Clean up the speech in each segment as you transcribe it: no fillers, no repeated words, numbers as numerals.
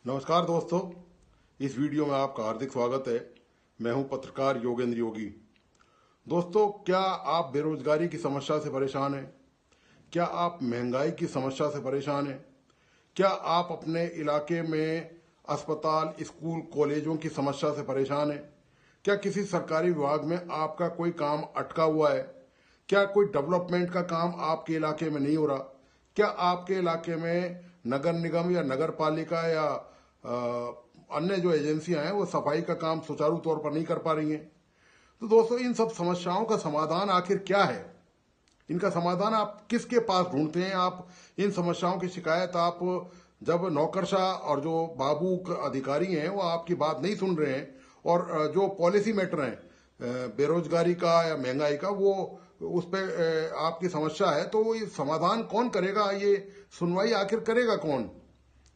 नमस्कार दोस्तों, इस वीडियो में आपका हार्दिक स्वागत है। मैं हूं पत्रकार योगेंद्र योगी। दोस्तों, क्या आप बेरोजगारी की समस्या से परेशान हैं? क्या आप महंगाई की समस्या से परेशान हैं? क्या आप अपने इलाके में अस्पताल, स्कूल, कॉलेजों की समस्या से परेशान हैं? क्या किसी सरकारी विभाग में आपका कोई काम अटका हुआ है? क्या कोई डेवलपमेंट का काम आपके इलाके में नहीं हो रहा? क्या आपके इलाके में नगर निगम या नगर पालिका या अन्य जो एजेंसियां हैं वो सफाई का काम सुचारू तौर पर नहीं कर पा रही हैं? तो दोस्तों, इन सब समस्याओं का समाधान आखिर क्या है? इनका समाधान आप किसके पास ढूंढते हैं? आप इन समस्याओं की शिकायत आप जब नौकरशाह और जो बाबू अधिकारी हैं वो आपकी बात नहीं सुन रहे हैं और जो पॉलिसी मैटर हैं बेरोजगारी का या महंगाई का, वो उस पर आपकी समस्या है, तो ये समाधान कौन करेगा? ये सुनवाई आखिर करेगा कौन?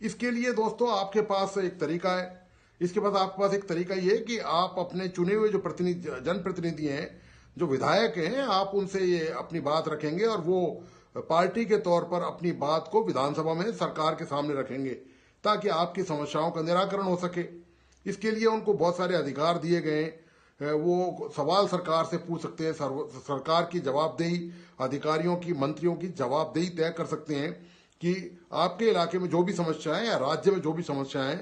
इसके लिए दोस्तों आपके पास एक तरीका है। इसके बाद आपके पास एक तरीका ये है कि आप अपने चुने हुए जो प्रतिनिधि, जनप्रतिनिधि हैं, जो विधायक हैं, आप उनसे ये अपनी बात रखेंगे और वो पार्टी के तौर पर अपनी बात को विधानसभा में सरकार के सामने रखेंगे ताकि आपकी समस्याओं का निराकरण हो सके। इसके लिए उनको बहुत सारे अधिकार दिए गए हैं। वो सवाल सरकार से पूछ सकते हैं, सरकार की जवाबदेही, अधिकारियों की, मंत्रियों की जवाबदेही तय कर सकते हैं कि आपके इलाके में जो भी समस्याएं या राज्य में जो भी समस्याएं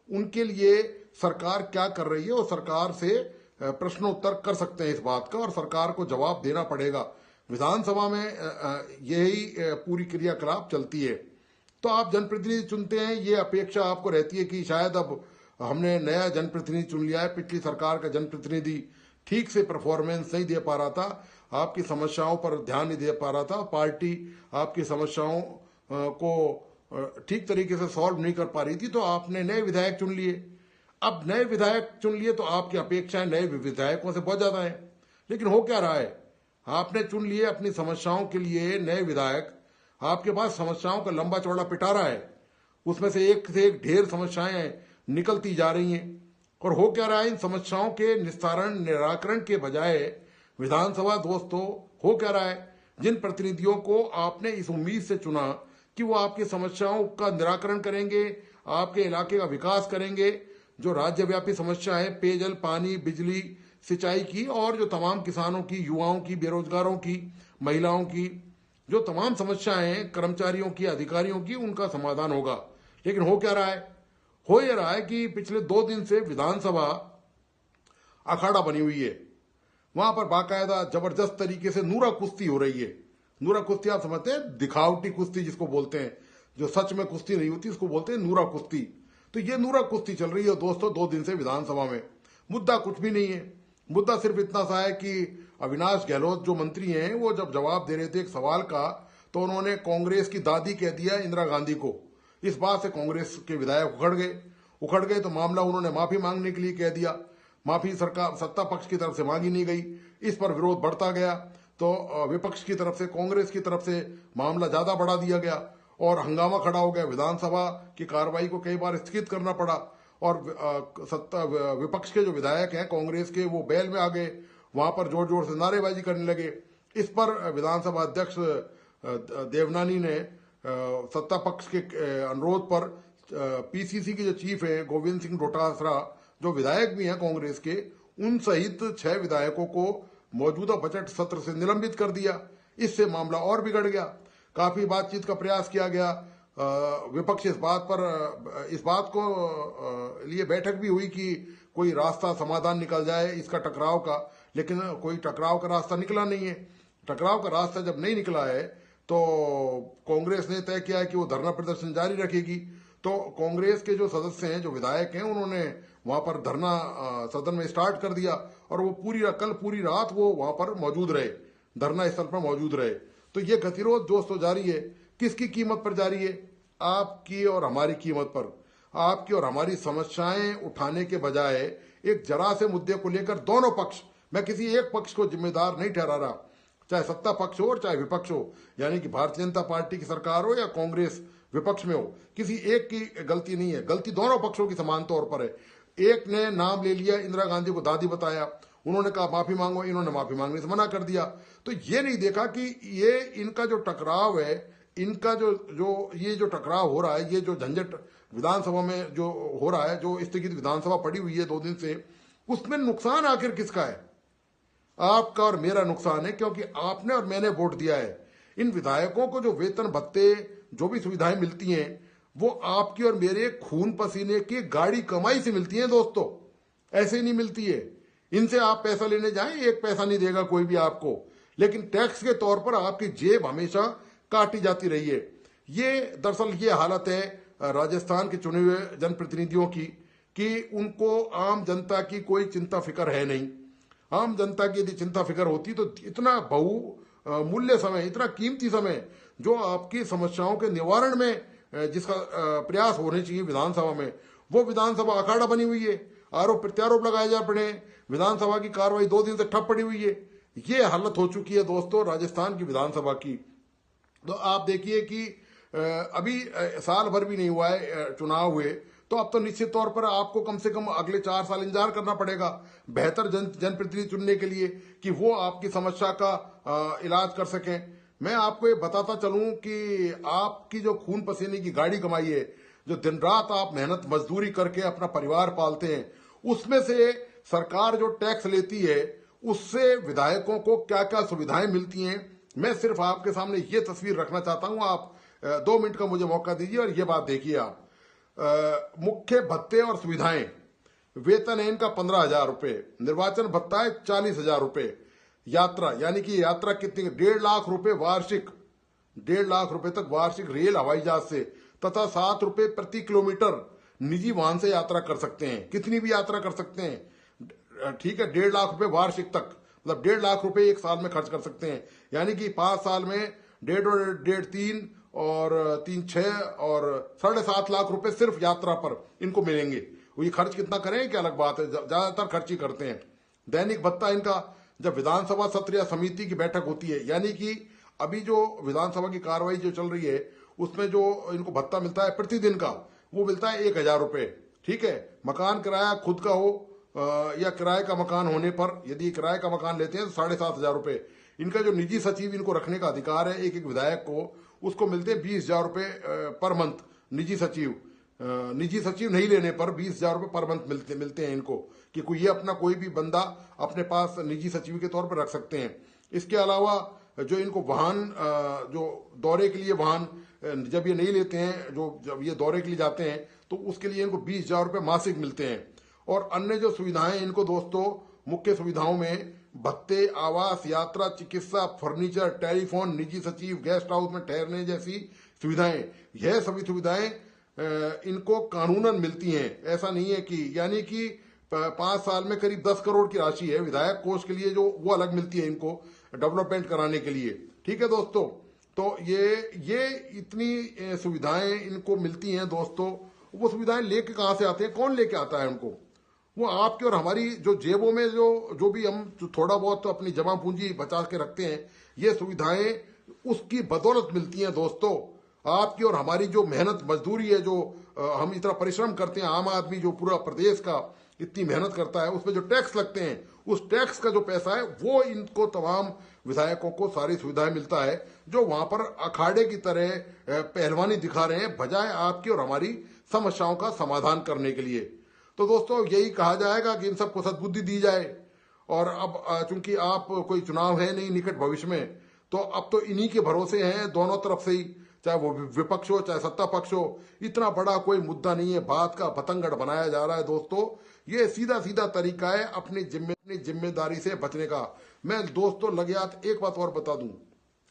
उनके लिए सरकार क्या कर रही है, और सरकार से प्रश्नोत्तर कर सकते हैं इस बात का, और सरकार को जवाब देना पड़ेगा। विधानसभा में यही पूरी क्रियाकलाप चलती है। तो आप जनप्रतिनिधि चुनते हैं, ये अपेक्षा आपको रहती है कि शायद अब हमने नया जनप्रतिनिधि चुन लिया है, पिछली सरकार का जनप्रतिनिधि ठीक से परफॉर्मेंस नहीं दे पा रहा था, आपकी समस्याओं पर ध्यान नहीं दे पा रहा था, पार्टी आपकी समस्याओं को ठीक तरीके से सॉल्व नहीं कर पा रही थी, तो आपने नए विधायक चुन लिए। अब नए विधायक चुन लिए तो आपकी अपेक्षाएं नए विधायकों से बहुत ज्यादा है। लेकिन हो क्या रहा है? आपने चुन लिए अपनी समस्याओं के लिए नए विधायक, आपके पास समस्याओं का लंबा चौड़ा पिटारा है, उसमें से एक ढेर समस्याएं निकलती जा रही हैं। और हो क्या रहा है? इन समस्याओं के निस्तारण, निराकरण के बजाय विधानसभा दोस्तों, हो क्या रहा है? जिन प्रतिनिधियों को आपने इस उम्मीद से चुना कि वो आपकी समस्याओं का निराकरण करेंगे, आपके इलाके का विकास करेंगे, जो राज्यव्यापी समस्या है पेयजल, पानी, बिजली, सिंचाई की, और जो तमाम किसानों की, युवाओं की, बेरोजगारों की, महिलाओं की जो तमाम समस्याएं हैं, कर्मचारियों की, अधिकारियों की, उनका समाधान होगा। लेकिन हो क्या रहा है? हो ये रहा है कि पिछले 2 दिन से विधानसभा अखाड़ा बनी हुई है। वहां पर बाकायदा जबरदस्त तरीके से नूरा कुश्ती हो रही है। नूरा कुश्ती आप समझते हैं, दिखावटी कुश्ती जिसको बोलते हैं, जो सच में कुश्ती नहीं होती, उसको बोलते हैं नूरा कुश्ती। तो ये नूरा कुश्ती चल रही है दोस्तों 2 दिन से विधानसभा में। मुद्दा कुछ भी नहीं है। मुद्दा सिर्फ इतना सा है कि अविनाश गहलोत जो मंत्री हैं, वो जब जवाब दे रहे थे एक सवाल का, तो उन्होंने कांग्रेस की दादी कह दिया इंदिरा गांधी को। इस बात से कांग्रेस के विधायक उखड़ गए तो मामला उन्होंने माफी मांगने के लिए कह दिया। माफी सरकार, सत्ता पक्ष की तरफ से मांगी नहीं गई। इस पर विरोध बढ़ता गया, तो विपक्ष की तरफ से, कांग्रेस की तरफ से मामला ज्यादा बढ़ा दिया गया और हंगामा खड़ा हो गया। विधानसभा की कार्रवाई को कई बार स्थगित करना पड़ा और विपक्ष के जो विधायक हैं कांग्रेस के, वो बैल में आ गए, वहां पर जोर जोर से नारेबाजी करने लगे। इस पर विधानसभा अध्यक्ष देवनानी ने सत्ता पक्ष के अनुरोध पर पीसीसी के जो चीफ है गोविंद सिंह डोटासरा, जो विधायक भी हैं कांग्रेस के, उन सहित 6 विधायकों को मौजूदा बजट सत्र से निलंबित कर दिया। इससे मामला और बिगड़ गया। काफी बातचीत का प्रयास किया गया। विपक्ष इस बात को लिए बैठक भी हुई कि कोई रास्ता, समाधान निकल जाए इसका टकराव का, लेकिन कोई टकराव का रास्ता निकला नहीं है। टकराव का रास्ता जब नहीं निकला है तो कांग्रेस ने तय किया है कि वो धरना प्रदर्शन जारी रखेगी। तो कांग्रेस के जो सदस्य हैं, जो विधायक हैं, उन्होंने वहां पर धरना सदन में स्टार्ट कर दिया और वो कल पूरी रात वो वहां पर मौजूद रहे, धरना स्थल पर मौजूद रहे। तो ये गतिरोध दोस्तों जारी है। किसकी कीमत पर जारी है? आपकी और हमारी कीमत पर। आपकी और हमारी समस्याएं उठाने के बजाय एक जरा से मुद्दे को लेकर दोनों पक्ष, मैं किसी एक पक्ष को जिम्मेदार नहीं ठहरा रहा, चाहे सत्ता पक्ष हो और चाहे विपक्ष हो, यानी कि भारतीय जनता पार्टी की सरकार हो या कांग्रेस विपक्ष में हो, किसी एक की गलती नहीं है। गलती दोनों पक्षों की समान तौर पर है। एक ने नाम ले लिया, इंदिरा गांधी को दादी बताया, उन्होंने कहा माफी मांगो, इन्होंने माफी मांगने से मना कर दिया। तो ये नहीं देखा कि ये इनका जो टकराव है इनका जो जो ये जो टकराव हो रहा है, ये जो झंझट विधानसभा में जो हो रहा है, जो स्थगित विधानसभा पड़ी हुई है 2 दिन से, उसमें नुकसान आखिर किसका है? आपका और मेरा नुकसान है, क्योंकि आपने और मैंने वोट दिया है। इन विधायकों को जो वेतन भत्ते, जो भी सुविधाएं मिलती हैं, वो आपकी और मेरे खून पसीने की गाड़ी कमाई से मिलती हैं दोस्तों, ऐसे नहीं मिलती है। इनसे आप पैसा लेने जाएं, 1 पैसा नहीं देगा कोई भी आपको, लेकिन टैक्स के तौर पर आपकी जेब हमेशा काटी जाती रही है। ये दरअसल ये हालत है राजस्थान के चुने हुए जनप्रतिनिधियों की, कि उनको आम जनता की कोई चिंता फिक्र है नहीं। आम जनता की यदि चिंता फिक्र होती तो इतना बहुमूल्य समय, इतना कीमती समय जो आपकी समस्याओं के निवारण में जिसका प्रयास होने चाहिए विधानसभा में, वो विधानसभा अखाड़ा बनी हुई है। आरोप प्रत्यारोप लगाए जा पड़े हैं, विधानसभा की कार्रवाई 2 दिन से ठप पड़ी हुई है। ये हालत हो चुकी है दोस्तों राजस्थान की विधानसभा की। तो आप देखिए कि अभी साल भर भी नहीं हुआ है चुनाव हुए, तो अब तो निश्चित तौर पर आपको कम से कम अगले 4 साल इंतजार करना पड़ेगा बेहतर जनप्रतिनिधि चुनने के लिए, कि वो आपकी समस्या का इलाज कर सकें। मैं आपको ये बताता चलूं कि आपकी जो खून पसीने की गाड़ी कमाई है, जो दिन रात आप मेहनत मजदूरी करके अपना परिवार पालते हैं, उसमें से सरकार जो टैक्स लेती है, उससे विधायकों को क्या क्या सुविधाएं मिलती हैं, मैं सिर्फ आपके सामने ये तस्वीर रखना चाहता हूं। आप 2 मिनट का मुझे मौका दीजिए और ये बात देखिए आप। मुख्य भत्ते और सुविधाएं, वेतन है इनका 15,000 रुपए, निर्वाचन भत्ता है 40,000 रुपए, यात्रा यानी कि यात्रा कितनी, 1.5 लाख रुपए वार्षिक, 1.5 लाख रुपए तक वार्षिक रेल हवाई जहाज से, तथा 7 रुपए प्रति किलोमीटर निजी वाहन से यात्रा कर सकते हैं, कितनी भी यात्रा कर सकते हैं, ठीक है। 1.5 लाख रुपए वार्षिक तक, मतलब 1.5 लाख रुपए 1 साल में खर्च कर सकते हैं, यानी कि 5 साल में 1.5 और 1.5 3 और 3 6 और 7.5 लाख रुपए सिर्फ यात्रा पर इनको मिलेंगे। वो ये खर्च कितना करें क्या अलग बात है, ज्यादातर खर्च ही करते हैं। दैनिक भत्ता इनका, जब विधानसभा सत्र या समिति की बैठक होती है, यानी कि अभी जो विधानसभा की कार्रवाई जो चल रही है, उसमें जो इनको भत्ता मिलता है प्रतिदिन का, वो मिलता है 1,000 रुपए, ठीक है। मकान किराया खुद का हो या किराए का मकान होने पर, यदि किराए का मकान लेते हैं तो 7,500 रुपए। इनका जो निजी सचिव इनको रखने का अधिकार है एक एक विधायक को, उसको मिलते हैं 20,000 रुपए पर मंथ। निजी सचिव नहीं लेने पर 20,000 रुपए पर मंथ मिलते हैं इनको, कि कोई ये अपना कोई भी बंदा अपने पास निजी सचिव के तौर पर रख सकते हैं। इसके अलावा जो इनको वाहन, जो दौरे के लिए वाहन जब ये नहीं लेते हैं, जब ये दौरे के लिए जाते हैं, तो उसके लिए इनको 20,000 रुपए मासिक मिलते हैं। और अन्य जो सुविधाएं इनको दोस्तों, मुख्य सुविधाओं में भत्ते, आवास, यात्रा, चिकित्सा, फर्नीचर, टेलीफोन, निजी सचिव, गेस्ट हाउस में ठहरने जैसी सुविधाएं, यह सभी सुविधाएं इनको कानूनन मिलती हैं। ऐसा नहीं है कि, यानी कि 5 साल में करीब 10 करोड़ की राशि है विधायक कोष के लिए, जो वो अलग मिलती है इनको डेवलपमेंट कराने के लिए, ठीक है दोस्तों। तो ये इतनी सुविधाएं इनको मिलती हैं दोस्तों। वो सुविधाएं लेके कहां से आते हैं, कौन लेके आता है उनको? वो आपके और हमारी जो जेबों में जो भी हम थोड़ा बहुत तो अपनी जमा पूंजी बचा के रखते हैं, ये सुविधाएं उसकी बदौलत मिलती हैं दोस्तों। आपकी और हमारी जो मेहनत मजदूरी है, जो हम इतना परिश्रम करते हैं, आम आदमी जो पूरा प्रदेश का इतनी मेहनत करता है, उसमें जो टैक्स लगते हैं, उस टैक्स का जो पैसा है वो इनको तमाम विधायकों को सारी सुविधाएं मिलता है, जो वहां पर अखाड़े की तरह पहलवानी दिखा रहे हैं, बजाय आपकी और हमारी समस्याओं का समाधान करने के लिए। तो दोस्तों यही कहा जाएगा कि इन सबको सद्बुद्धि दी जाए। और अब चूंकि आप कोई चुनाव है नहीं निकट भविष्य में, तो अब तो इन्हीं के भरोसे हैं दोनों तरफ से ही, चाहे वो विपक्ष हो चाहे सत्ता पक्ष हो। इतना बड़ा कोई मुद्दा नहीं है, बात का बतंगड़ बनाया जा रहा है दोस्तों। ये सीधा सीधा तरीका है अपनी जिम्मेदारी से बचने का। मैं दोस्तों लगयात एक बात और बता दूं,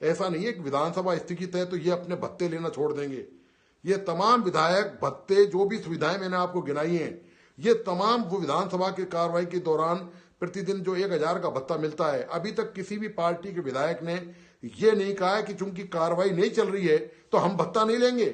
ऐसा नहीं है कि विधानसभा स्थगित है तो ये अपने भत्ते लेना छोड़ देंगे। ये तमाम विधायक भत्ते, जो भी सुविधाएं मैंने आपको गिनाई हैं, ये तमाम वो विधानसभा की कार्रवाई के दौरान प्रतिदिन जो 1,000 का भत्ता मिलता है, अभी तक किसी भी पार्टी के विधायक ने ये नहीं कहा है कि चूंकि कार्रवाई नहीं चल रही है तो हम भत्ता नहीं लेंगे।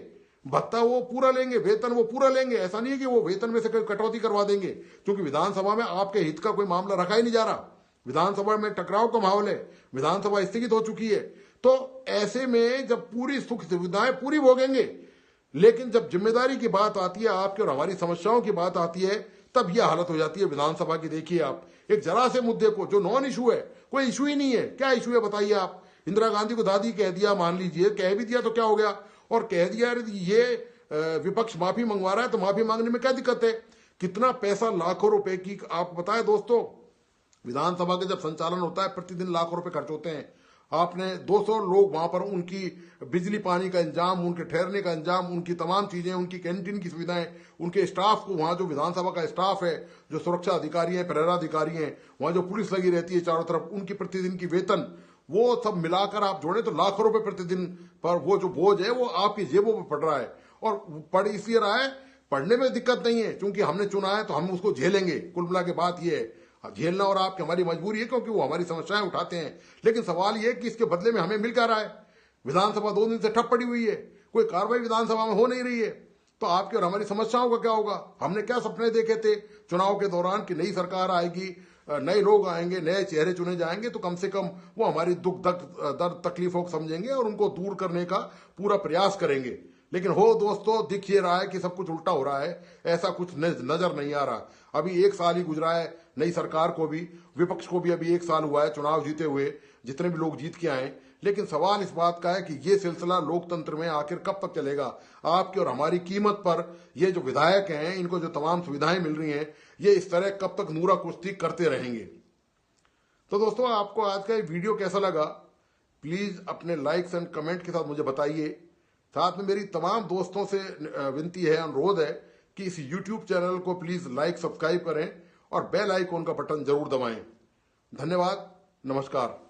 भत्ता वो पूरा लेंगे, वेतन वो पूरा लेंगे। ऐसा नहीं है कि वो वेतन में से कोई कटौती करवा देंगे, क्योंकि विधानसभा में आपके हित का कोई मामला रखा ही नहीं जा रहा। विधानसभा में टकराव का माहौल है, विधानसभा स्थगित हो चुकी है। तो ऐसे में जब पूरी सुख सुविधाएं पूरी भोगेंगे, लेकिन जब जिम्मेदारी की बात आती है, आपकी और हमारी समस्याओं की बात आती है, तब यह हालत हो जाती है विधानसभा की। देखिए आप एक जरा से मुद्दे को, जो नॉन इशू है, कोई इशू ही नहीं है, क्या इशू है बताइए आप? इंदिरा गांधी को दादी कह दिया, मान लीजिए, कह भी दिया तो क्या हो गया, और कह दिया ये विपक्ष माफी मंगवा रहा है तो माफी मांगने में क्या दिक्कत है। कितना पैसा, लाखों रुपए की, आपको पता है दोस्तों, विधानसभा के जब संचालन होता है प्रतिदिन लाखों रुपए खर्च होते हैं। आपने 200 लोग वहां पर, उनकी बिजली पानी का इंतजाम, उनके ठहरने का इंतजाम, उनकी तमाम चीजें, उनकी कैंटीन की सुविधाएं, उनके स्टाफ को, वहां जो विधानसभा का स्टाफ है, जो सुरक्षा अधिकारी है, पहराधिकारी हैं, वहां जो पुलिस लगी रहती है चारों तरफ, उनकी प्रतिदिन की वेतन, वो सब मिलाकर आप जोड़े तो लाखों रुपए प्रतिदिन पर वो जो बोझ है वो आपकी जेबों पर पड़ रहा है। और पड़ इसलिए रहा है, पढ़ने में दिक्कत नहीं है क्योंकि हमने चुना है तो हम उसको झेलेंगे। कुल मिला के बात यह है, झेलना और आपकी हमारी मजबूरी है क्योंकि वो हमारी समस्याएं उठाते हैं। लेकिन सवाल यह कि इसके बदले में हमें मिल क्या रहा है। विधानसभा 2 दिन से ठप पड़ी हुई है, कोई कार्रवाई विधानसभा में हो नहीं रही है, तो आपकी और हमारी समस्याओं का क्या होगा। हमने क्या सपने देखे थे चुनाव के दौरान कि नई सरकार आएगी, नए लोग आएंगे, नए चेहरे चुने जाएंगे, तो कम से कम वो हमारी दुख दर्द तकलीफों को समझेंगे और उनको दूर करने का पूरा प्रयास करेंगे। लेकिन हो दोस्तों, दिख ये रहा है कि सब कुछ उल्टा हो रहा है, ऐसा कुछ नजर नहीं आ रहा। अभी 1 साल ही गुजरा है नई सरकार को भी, विपक्ष को भी अभी 1 साल हुआ है चुनाव जीते हुए, जितने भी लोग जीत के आए। लेकिन सवाल इस बात का है कि ये सिलसिला लोकतंत्र में आखिर कब तक चलेगा। आपकी और हमारी कीमत पर ये जो विधायक हैं, इनको जो तमाम सुविधाएं मिल रही हैं, ये इस तरह कब तक नूरा कुश्ती करते रहेंगे। तो दोस्तों, आपको आज का ये वीडियो कैसा लगा, प्लीज अपने लाइक्स एंड कमेंट के साथ मुझे बताइए। साथ में मेरी तमाम दोस्तों से विनती है, अनुरोध है कि इस YouTube चैनल को प्लीज लाइक, सब्सक्राइब करें और बेल आइकॉन का बटन जरूर दबाएं। धन्यवाद, नमस्कार।